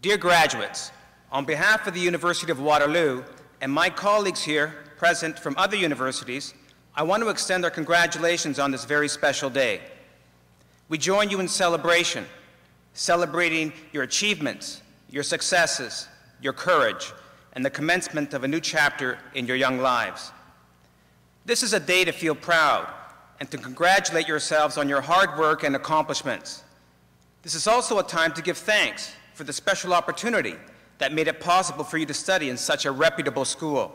Dear graduates, on behalf of the University of Waterloo and my colleagues here present from other universities, I want to extend our congratulations on this very special day. We join you in celebration, celebrating your achievements, your successes, your courage, and the commencement of a new chapter in your young lives. This is a day to feel proud and to congratulate yourselves on your hard work and accomplishments. This is also a time to give thanks for the special opportunity that made it possible for you to study in such a reputable school,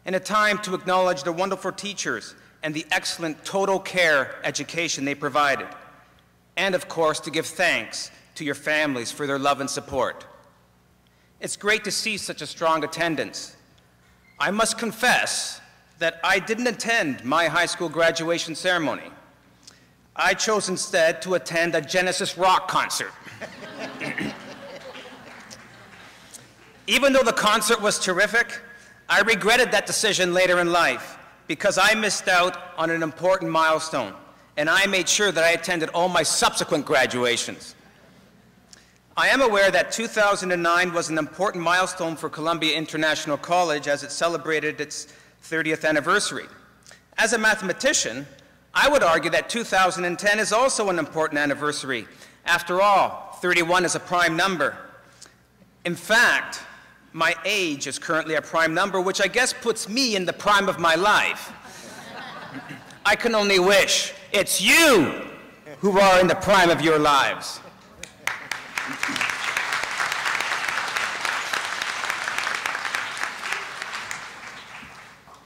and a time to acknowledge the wonderful teachers and the excellent total care education they provided, and of course to give thanks to your families for their love and support. It's great to see such a strong attendance. I must confess that I didn't attend my high school graduation ceremony. I chose instead to attend a Genesis rock concert. Even though the concert was terrific, I regretted that decision later in life because I missed out on an important milestone, and I made sure that I attended all my subsequent graduations. I am aware that 2009 was an important milestone for Columbia International College as it celebrated its 30th anniversary. As a mathematician, I would argue that 2010 is also an important anniversary. After all, 31 is a prime number. In fact, my age is currently a prime number, which I guess puts me in the prime of my life. I can only wish it's you who are in the prime of your lives.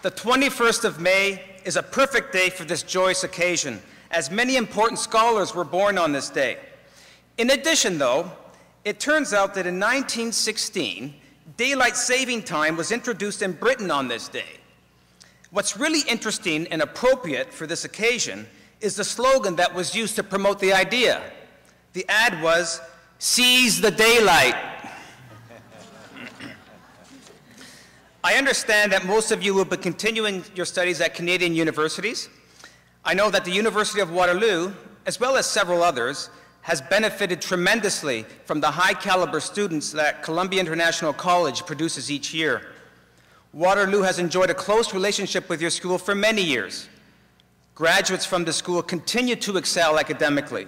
The 21st of May is a perfect day for this joyous occasion, as many important scholars were born on this day. In addition, though, it turns out that in 1916, daylight saving time was introduced in Britain on this day. What's really interesting and appropriate for this occasion is the slogan that was used to promote the idea. The ad was, "Seize the daylight." I understand that most of you will be continuing your studies at Canadian universities. I know that the University of Waterloo, as well as several others, has benefited tremendously from the high caliber students that Columbia International College produces each year. Waterloo has enjoyed a close relationship with your school for many years. Graduates from the school continue to excel academically.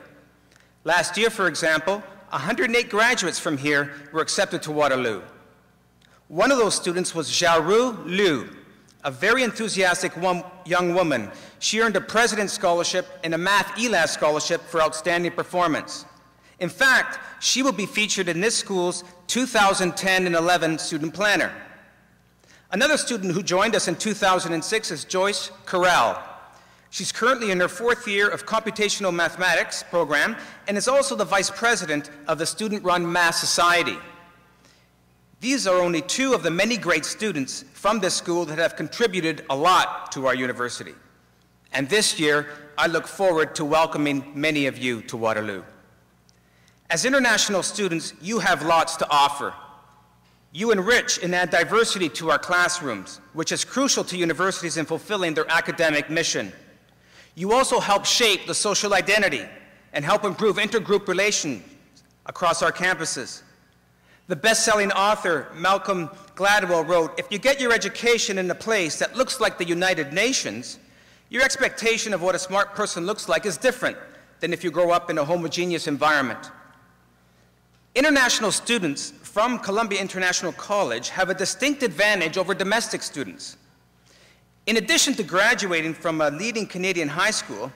Last year, for example, 108 graduates from here were accepted to Waterloo. One of those students was Xiaoru Liu, a very enthusiastic young woman. She earned a President's Scholarship and a Math ELAS Scholarship for outstanding performance. In fact, she will be featured in this school's 2010 and 11 student planner. Another student who joined us in 2006 is Joyce Corral. She's currently in her 4th year of Computational Mathematics program and is also the Vice President of the student-run Math Society. These are only 2 of the many great students from this school that have contributed a lot to our university. And this year, I look forward to welcoming many of you to Waterloo. As international students, you have lots to offer. You enrich and add diversity to our classrooms, which is crucial to universities in fulfilling their academic mission. You also help shape the social identity and help improve intergroup relations across our campuses. The best-selling author, Malcolm Gladwell, wrote, "If you get your education in a place that looks like the United Nations, your expectation of what a smart person looks like is different than if you grow up in a homogeneous environment." International students from Columbia International College have a distinct advantage over domestic students. In addition to graduating from a leading Canadian high school,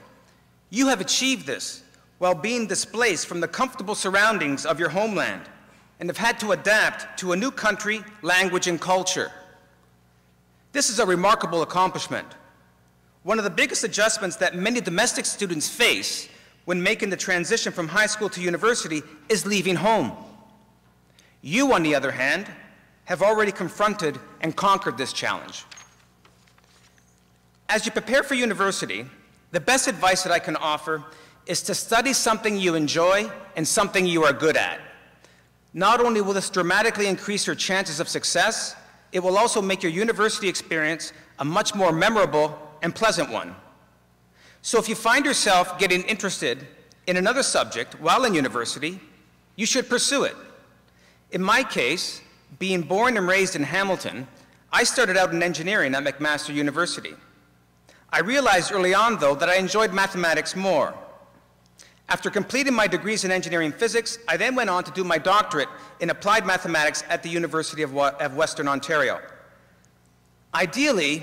you have achieved this while being displaced from the comfortable surroundings of your homeland and have had to adapt to a new country, language, and culture. This is a remarkable accomplishment. One of the biggest adjustments that many domestic students face when making the transition from high school to university is leaving home. You, on the other hand, have already confronted and conquered this challenge. As you prepare for university, the best advice that I can offer is to study something you enjoy and something you are good at. Not only will this dramatically increase your chances of success, it will also make your university experience a much more memorable and pleasant one. So if you find yourself getting interested in another subject while in university, you should pursue it. In my case, being born and raised in Hamilton, I started out in engineering at McMaster University. I realized early on, though, that I enjoyed mathematics more. After completing my degrees in engineering physics, I then went on to do my doctorate in applied mathematics at the University of Western Ontario. Ideally,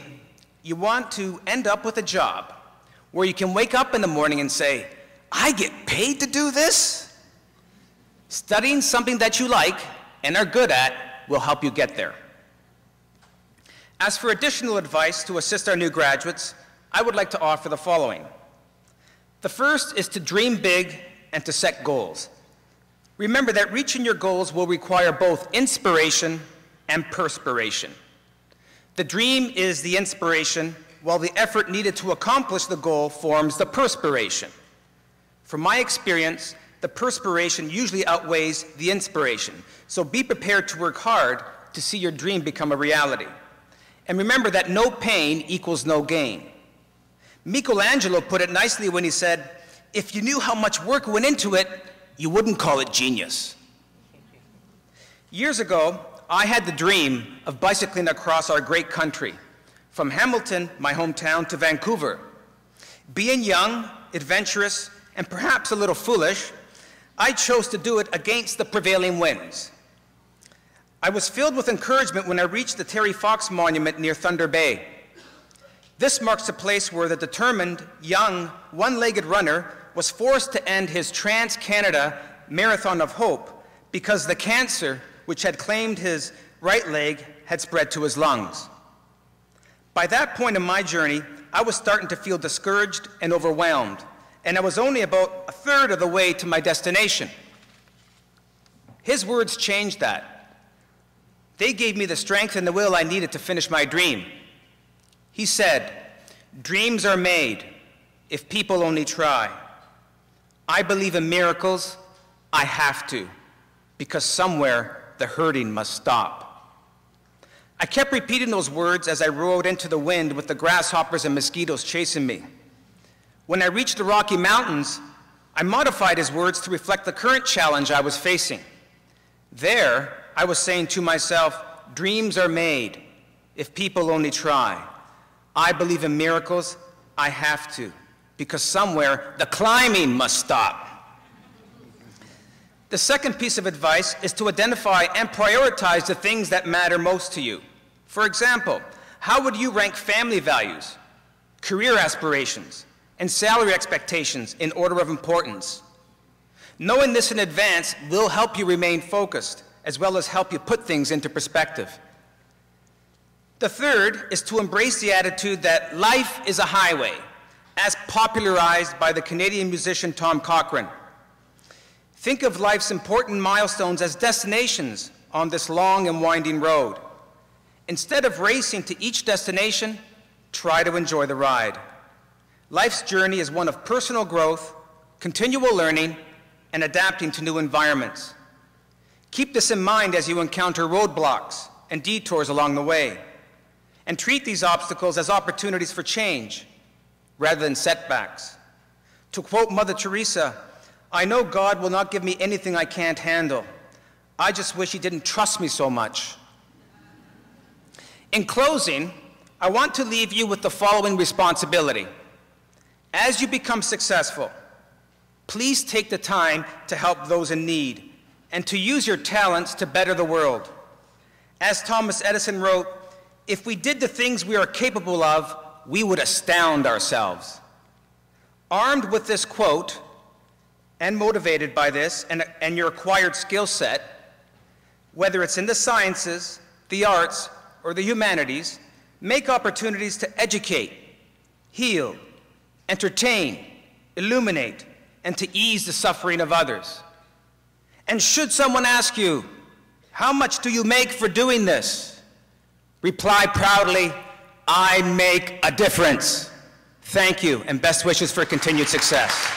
you want to end up with a job where you can wake up in the morning and say, I get paid to do this? Studying something that you like and are good at will help you get there. As for additional advice to assist our new graduates, I would like to offer the following. The first is to dream big and to set goals. Remember that reaching your goals will require both inspiration and perspiration. The dream is the inspiration, while the effort needed to accomplish the goal forms the perspiration. From my experience, the perspiration usually outweighs the inspiration, so be prepared to work hard to see your dream become a reality. And remember that no pain equals no gain. Michelangelo put it nicely when he said, if you knew how much work went into it, you wouldn't call it genius. Years ago, I had the dream of bicycling across our great country, from Hamilton, my hometown, to Vancouver. Being young, adventurous, and perhaps a little foolish, I chose to do it against the prevailing winds. I was filled with encouragement when I reached the Terry Fox Monument near Thunder Bay. This marks a place where the determined, young, one-legged runner was forced to end his Trans-Canada Marathon of Hope because the cancer, which had claimed his right leg, had spread to his lungs. By that point in my journey, I was starting to feel discouraged and overwhelmed, and I was only about a third of the way to my destination. His words changed that. They gave me the strength and the will I needed to finish my dream. He said, dreams are made if people only try. I believe in miracles. I have to, because somewhere the hurting must stop. I kept repeating those words as I rode into the wind with the grasshoppers and mosquitoes chasing me. When I reached the Rocky Mountains, I modified his words to reflect the current challenge I was facing. There, I was saying to myself, dreams are made if people only try. I believe in miracles. I have to, because somewhere the climbing must stop. The second piece of advice is to identify and prioritize the things that matter most to you. For example, how would you rank family values, career aspirations, and salary expectations in order of importance? Knowing this in advance will help you remain focused, as well as help you put things into perspective. The third is to embrace the attitude that life is a highway, as popularized by the Canadian musician Tom Cochrane. Think of life's important milestones as destinations on this long and winding road. Instead of racing to each destination, try to enjoy the ride. Life's journey is one of personal growth, continual learning, and adapting to new environments. Keep this in mind as you encounter roadblocks and detours along the way, and treat these obstacles as opportunities for change rather than setbacks. To quote Mother Teresa, I know God will not give me anything I can't handle. I just wish he didn't trust me so much. In closing, I want to leave you with the following responsibility. As you become successful, please take the time to help those in need and to use your talents to better the world. As Thomas Edison wrote, if we did the things we are capable of, we would astound ourselves. Armed with this quote, and motivated by this and your acquired skill set, whether it's in the sciences, the arts, or the humanities, make opportunities to educate, heal, entertain, illuminate, and to ease the suffering of others. And should someone ask you, how much do you make for doing this? Reply proudly, I make a difference. Thank you, and best wishes for continued success.